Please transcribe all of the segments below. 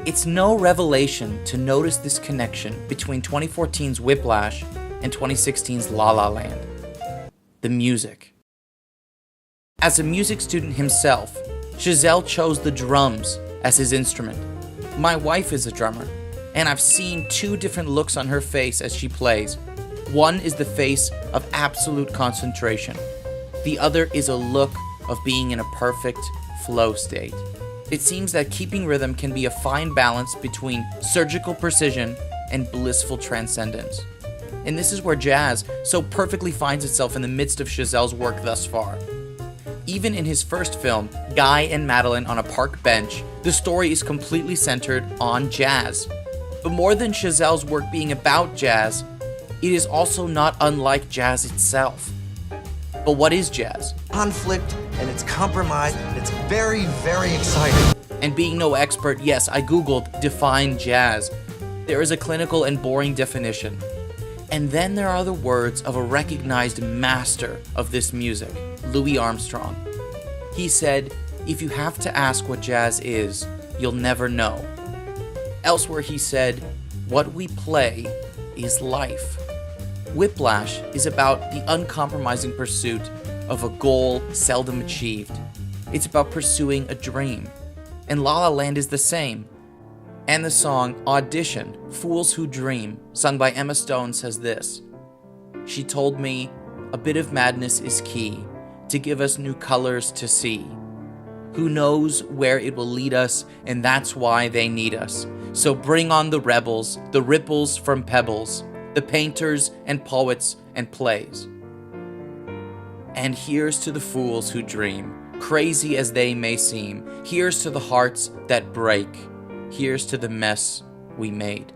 It's no revelation to notice this connection between 2014's Whiplash and 2016's La La Land. The music. As a music student himself, Chazelle chose the drums as his instrument. My wife is a drummer, and I've seen two different looks on her face as she plays. One is the face of absolute concentration. The other is a look of being in a perfect flow state. It seems that keeping rhythm can be a fine balance between surgical precision and blissful transcendence. And this is where jazz so perfectly finds itself in the midst of Chazelle's work thus far. Even in his first film, Guy and Madeline on a Park Bench, the story is completely centered on jazz. But more than Chazelle's work being about jazz, it is also not unlike jazz itself. But what is jazz? Conflict, and it's compromise, and it's very, very exciting. And being no expert, yes, I googled define jazz. There is a clinical and boring definition. And then there are the words of a recognized master of this music, Louis Armstrong. He said, "If you have to ask what jazz is, you'll never know." Elsewhere he said, "What we play is life." Whiplash is about the uncompromising pursuit of a goal seldom achieved. It's about pursuing a dream. And La La Land is the same. And the song Audition, Fools Who Dream, sung by Emma Stone, says this: "She told me a bit of madness is key to give us new colors to see. Who knows where it will lead us, and that's why they need us. So bring on the rebels, the ripples from pebbles, the painters and poets and plays. And here's to the fools who dream, crazy as they may seem. Here's to the hearts that break. Here's to the mess we made."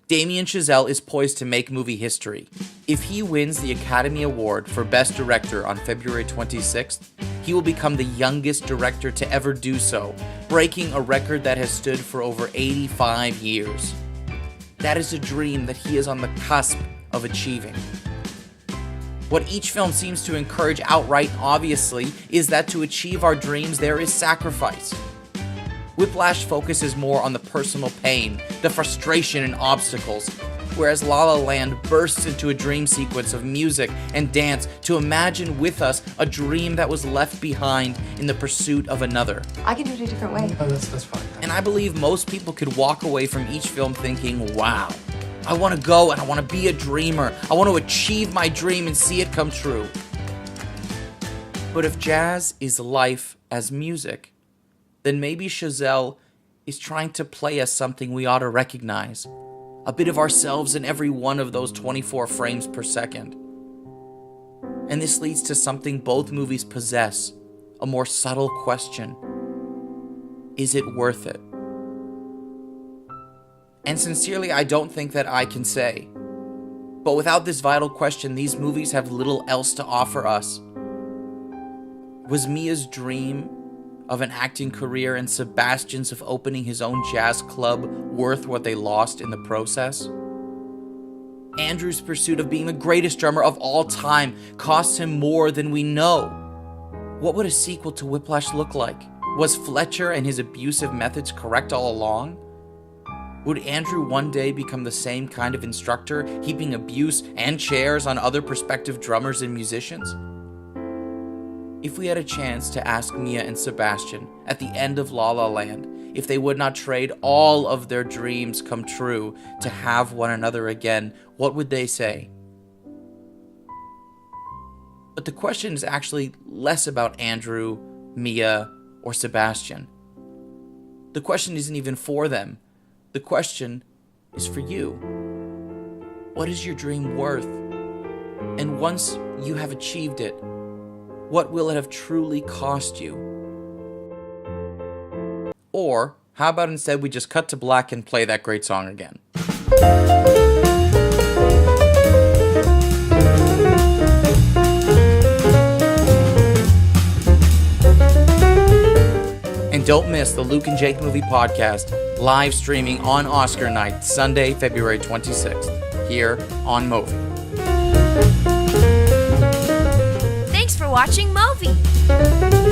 Damien Chazelle is poised to make movie history. If he wins the Academy Award for Best Director on February 26th, he will become the youngest director to ever do so, breaking a record that has stood for over 85 years. That is a dream that he is on the cusp of achieving. What each film seems to encourage outright, obviously, is that to achieve our dreams there is sacrifice. Whiplash focuses more on the personal pain, the frustration and obstacles, whereas La La Land bursts into a dream sequence of music and dance to imagine with us a dream that was left behind in the pursuit of another. I can do it a different way. Oh, that's fine. And I believe most people could walk away from each film thinking, wow, I want to go and I want to be a dreamer. I want to achieve my dream and see it come true. But if jazz is life as music, then maybe Chazelle is trying to play us something we ought to recognize. A bit of ourselves in every one of those 24 frames per second. And this leads to something both movies possess, a more subtle question. Is it worth it? And sincerely, I don't think that I can say. But without this vital question, these movies have little else to offer us. Was Mia's dream of an acting career and Sebastian's of opening his own jazz club worth what they lost in the process? Andrew's pursuit of being the greatest drummer of all time costs him more than we know. What would a sequel to Whiplash look like? Was Fletcher and his abusive methods correct all along? Would Andrew one day become the same kind of instructor, heaping abuse and chairs on other prospective drummers and musicians? If we had a chance to ask Mia and Sebastian at the end of La La Land if they would not trade all of their dreams come true to have one another again, what would they say? But the question is actually less about Andrew, Mia, or Sebastian. The question isn't even for them. The question is for you. What is your dream worth? And once you have achieved it, what will it have truly cost you? Or, how about instead we just cut to black and play that great song again? And don't miss the Luke and Jake Movie Podcast, live streaming on Oscar night, Sunday, February 26th, here on Movi. for watching Movi.